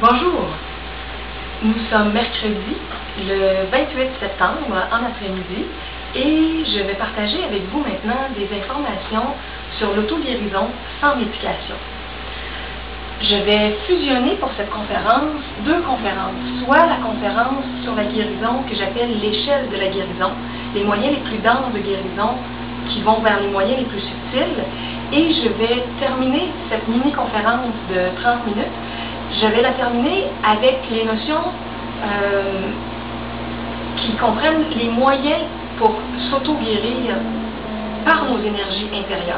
Bonjour, nous sommes mercredi, le 28 septembre, en après-midi, et je vais partager avec vous maintenant des informations sur l'auto-guérison sans médication. Je vais fusionner pour cette conférence deux conférences, soit la conférence sur la guérison que j'appelle l'échelle de la guérison, les moyens les plus denses de guérison qui vont vers les moyens les plus subtils, et je vais terminer cette mini-conférence de 30 minutes. Je vais la terminer avec les notions qui comprennent les moyens pour s'auto-guérir par nos énergies intérieures.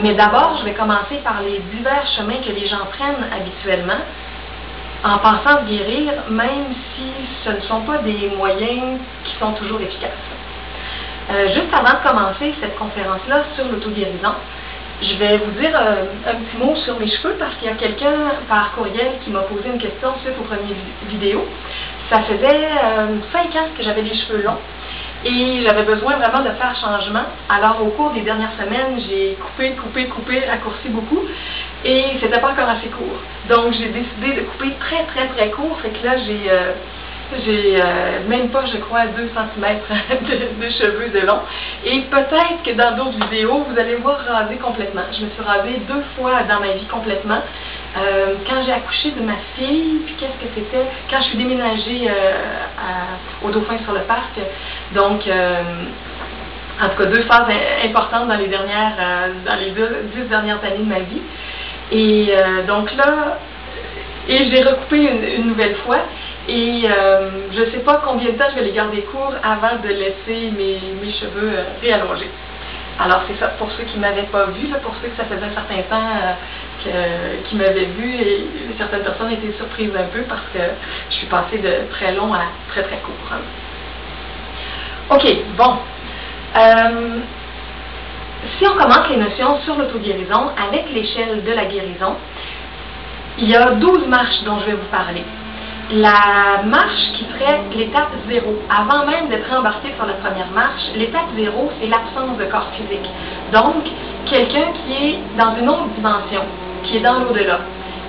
Mais d'abord, je vais commencer par les divers chemins que les gens prennent habituellement en pensant se guérir, même si ce ne sont pas des moyens qui sont toujours efficaces. Juste avant de commencer cette conférence-là sur l'auto-guérison, je vais vous dire un petit mot sur mes cheveux parce qu'il y a quelqu'un par courriel qui m'a posé une question suite aux premières vidéos. Ça faisait 5 ans que j'avais les cheveux longs et j'avais besoin vraiment de faire changement. Alors au cours des dernières semaines, j'ai coupé, raccourci beaucoup et c'était pas encore assez court. Donc j'ai décidé de couper très court, fait que là j'ai même pas, je crois, 2 cm de cheveux de long. Et peut-être que dans d'autres vidéos, vous allez me voir raser complètement. Je me suis rasée 2 fois dans ma vie complètement. Quand j'ai accouché de ma fille, puis qu'est-ce que c'était? Quand je suis déménagée au Dauphin sur le parc. Donc, en tout cas, 2 phases importantes dans les 10 dernières années de ma vie. Et donc là, j'ai recoupé une nouvelle fois. Et je ne sais pas combien de temps je vais les garder courts avant de laisser mes cheveux réallongés. Alors c'est ça, pour ceux qui ne m'avaient pas vu, là, pour ceux que ça faisait un certain temps qui m'avaient vu, et certaines personnes étaient surprises un peu parce que je suis passée de très long à très court. Ok, bon. Si on commence les notions sur l'auto-guérison avec l'échelle de la guérison, il y a 12 marches dont je vais vous parler. La marche qui serait l'étape 0, avant même d'être embarqué sur la première marche, l'étape 0, c'est l'absence de corps physique. Donc, quelqu'un qui est dans une autre dimension, qui est dans l'au-delà.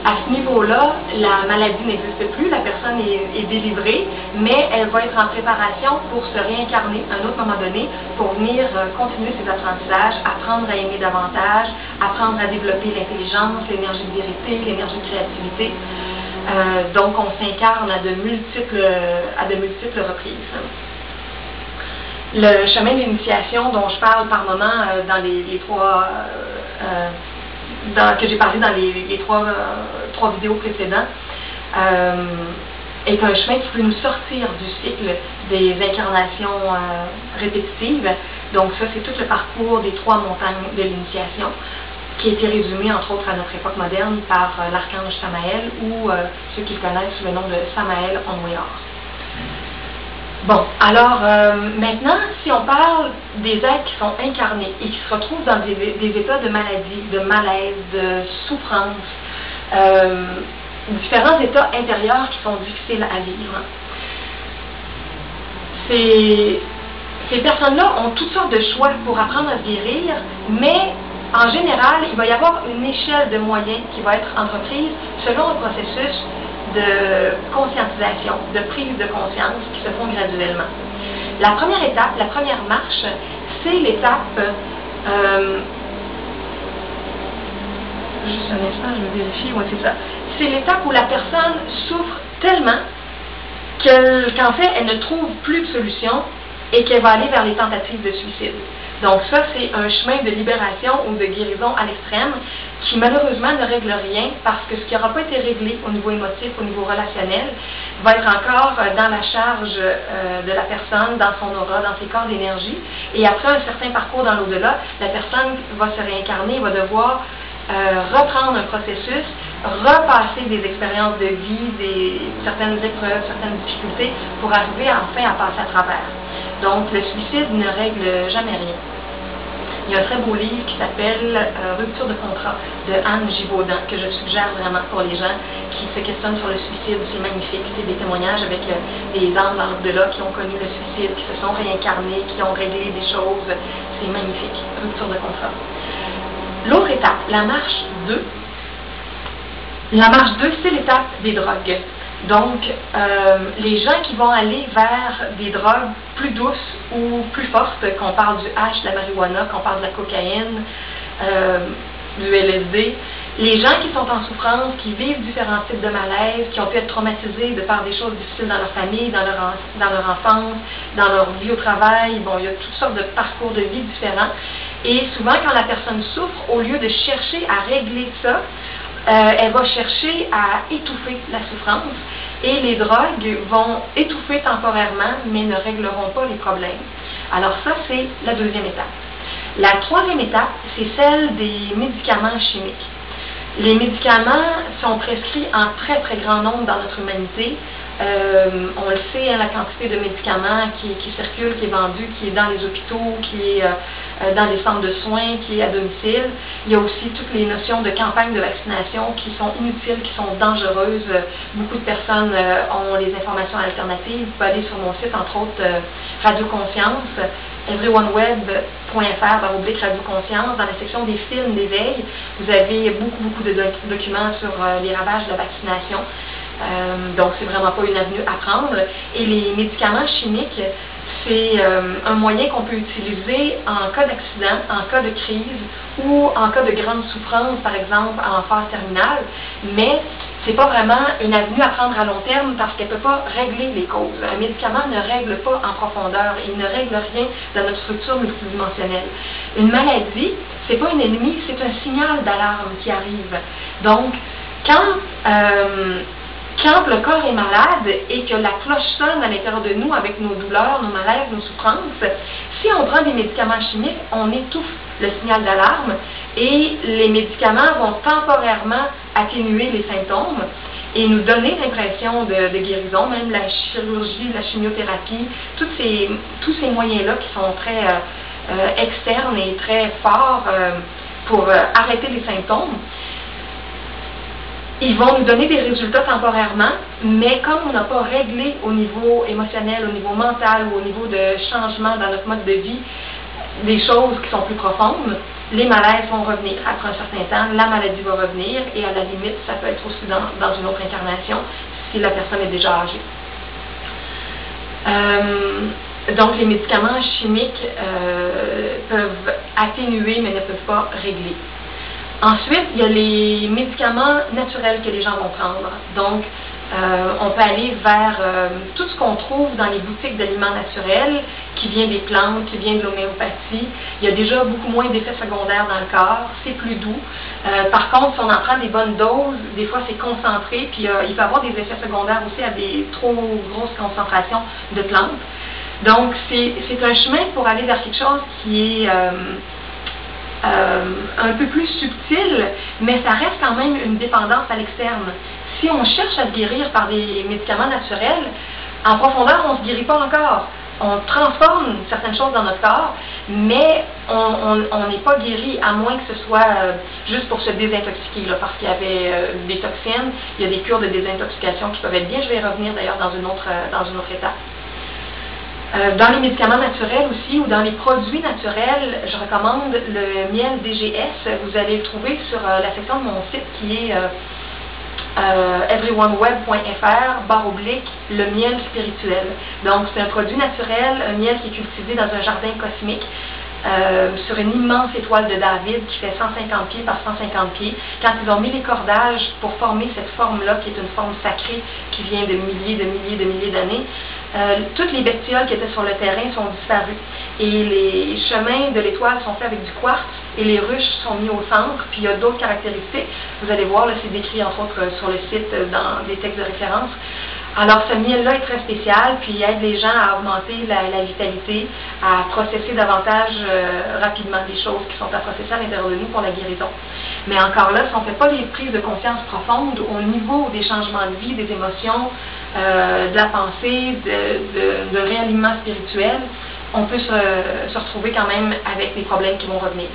À ce niveau-là, la maladie n'existe plus, la personne est délivrée, mais elle va être en préparation pour se réincarner à un autre moment donné, pour venir continuer ses apprentissages, apprendre à aimer davantage, apprendre à développer l'intelligence, l'énergie de vérité, l'énergie de créativité. Donc, on s'incarne à de multiples reprises. Le chemin d'initiation dont je parle par moment dans que j'ai parlé dans les trois vidéos précédentes, est un chemin qui peut nous sortir du cycle des incarnations répétitives. Donc, ça, c'est tout le parcours des 3 montagnes de l'initiation, qui a été résumé, entre autres, à notre époque moderne par l'archange Samaël ou ceux qui le connaissent sous le nom de Samaël Onweor. Bon, alors, maintenant, si on parle des êtres qui sont incarnés et qui se retrouvent dans des états de maladie, de malaise, de souffrance, différents états intérieurs qui sont difficiles à vivre. Ces personnes-là ont toutes sortes de choix pour apprendre à se guérir, mais en général, il va y avoir une échelle de moyens qui va être entreprise selon un processus de conscientisation, de prise de conscience qui se font graduellement. La première étape, la première marche, c'est l'étape, juste un instant, je vais vérifier, oui c'est ça, c'est l'étape où la personne souffre tellement qu'en fait, elle ne trouve plus de solution et qu'elle va aller vers les tentatives de suicide. Donc ça, c'est un chemin de libération ou de guérison à l'extrême qui malheureusement ne règle rien parce que ce qui n'aura pas été réglé au niveau émotif, au niveau relationnel, va être encore dans la charge de la personne, dans son aura, dans ses corps d'énergie. Et après un certain parcours dans l'au-delà, la personne va se réincarner, va devoir reprendre un processus, repasser des expériences de vie, certaines épreuves, certaines difficultés pour arriver enfin à passer à travers. Donc le suicide ne règle jamais rien. Il y a un très beau livre qui s'appelle Rupture de contrat de Anne Givaudan que je suggère vraiment pour les gens qui se questionnent sur le suicide. C'est magnifique. C'est des témoignages avec des âmes dans l'au-delà qui ont connu le suicide, qui se sont réincarnés, qui ont réglé des choses. C'est magnifique. Rupture de contrat. L'autre étape, la marche 2, La marche 2, c'est l'étape des drogues. Donc, les gens qui vont aller vers des drogues plus douces ou plus fortes, qu'on parle du hash, de la marijuana, qu'on parle de la cocaïne, du LSD, les gens qui sont en souffrance, qui vivent différents types de malaise, qui ont pu être traumatisés de par des choses difficiles dans leur famille, dans leur enfance, dans leur vie au travail, bon, il y a toutes sortes de parcours de vie différents. Et souvent, quand la personne souffre, au lieu de chercher à régler ça, elle va chercher à étouffer la souffrance et les drogues vont étouffer temporairement mais ne régleront pas les problèmes. Alors ça, c'est la deuxième étape. La troisième étape, c'est celle des médicaments chimiques. Les médicaments sont prescrits en très très grand nombre dans notre humanité. On le sait, hein, la quantité de médicaments qui circulent, qui est vendue, qui est dans les hôpitaux, qui est dans les centres de soins, qui est à domicile. Il y a aussi toutes les notions de campagne de vaccination qui sont inutiles, qui sont dangereuses. Beaucoup de personnes ont les informations alternatives. Vous pouvez aller sur mon site, entre autres, Radio Conscience, everyoneWeb.fr/Radio Conscience. Dans la section des films d'éveil, vous avez beaucoup de documents sur les ravages de la vaccination. Donc, c'est vraiment pas une avenue à prendre. Et les médicaments chimiques, c'est un moyen qu'on peut utiliser en cas d'accident, en cas de crise ou en cas de grande souffrance, par exemple en phase terminale, mais c'est pas vraiment une avenue à prendre à long terme parce qu'elle peut pas régler les causes. Un médicament ne règle pas en profondeur, il ne règle rien dans notre structure multidimensionnelle. Une maladie, c'est pas un ennemi, c'est un signal d'alarme qui arrive. Donc, quand le corps est malade et que la cloche sonne à l'intérieur de nous avec nos douleurs, nos malaises, nos souffrances, si on prend des médicaments chimiques, on étouffe le signal d'alarme et les médicaments vont temporairement atténuer les symptômes et nous donner l'impression de guérison, même la chirurgie, la chimiothérapie, tous ces moyens-là qui sont très externes et très forts pour arrêter les symptômes. Ils vont nous donner des résultats temporairement, mais comme on n'a pas réglé au niveau émotionnel, au niveau mental ou au niveau de changement dans notre mode de vie, des choses qui sont plus profondes, les malaises vont revenir après un certain temps, la maladie va revenir et à la limite, ça peut être aussi dans une autre incarnation si la personne est déjà âgée. Donc les médicaments chimiques peuvent atténuer mais ne peuvent pas régler. Ensuite, il y a les médicaments naturels que les gens vont prendre. Donc, on peut aller vers tout ce qu'on trouve dans les boutiques d'aliments naturels, qui vient des plantes, qui vient de l'homéopathie. Il y a déjà beaucoup moins d'effets secondaires dans le corps, c'est plus doux. Par contre, si on en prend des bonnes doses, des fois c'est concentré, puis il peut y avoir des effets secondaires aussi à des trop grosses concentrations de plantes. Donc, c'est un chemin pour aller vers quelque chose qui est un peu plus subtil, mais ça reste quand même une dépendance à l'externe. Si on cherche à se guérir par des médicaments naturels, en profondeur, on ne se guérit pas encore. On transforme certaines choses dans notre corps, mais on n'est pas guéri, à moins que ce soit juste pour se désintoxiquer, là, parce qu'il y avait des toxines. Il y a des cures de désintoxication qui peuvent être bien. Je vais y revenir d'ailleurs dans une autre étape. Dans les médicaments naturels aussi, ou dans les produits naturels, je recommande le miel DGS. Vous allez le trouver sur la section de mon site qui est everyoneWeb.fr/le miel spirituel. Donc, c'est un produit naturel, un miel qui est cultivé dans un jardin cosmique. Sur une immense étoile de David qui fait 150 pieds par 150 pieds. Quand ils ont mis les cordages pour former cette forme-là, qui est une forme sacrée qui vient de milliers d'années, toutes les bestioles qui étaient sur le terrain sont disparues. Et les chemins de l'étoile sont faits avec du quartz et les ruches sont mis au centre, puis il y a d'autres caractéristiques. Vous allez voir, là, c'est décrit entre autres sur le site dans des textes de référence. Alors, ce miel-là est très spécial, puis il aide les gens à augmenter la vitalité, à processer davantage rapidement des choses qui sont à processer à l'intérieur de nous pour la guérison. Mais encore là, si on ne fait pas les prises de conscience profondes au niveau des changements de vie, des émotions, de la pensée, de réalignement spirituel, on peut se retrouver quand même avec des problèmes qui vont revenir.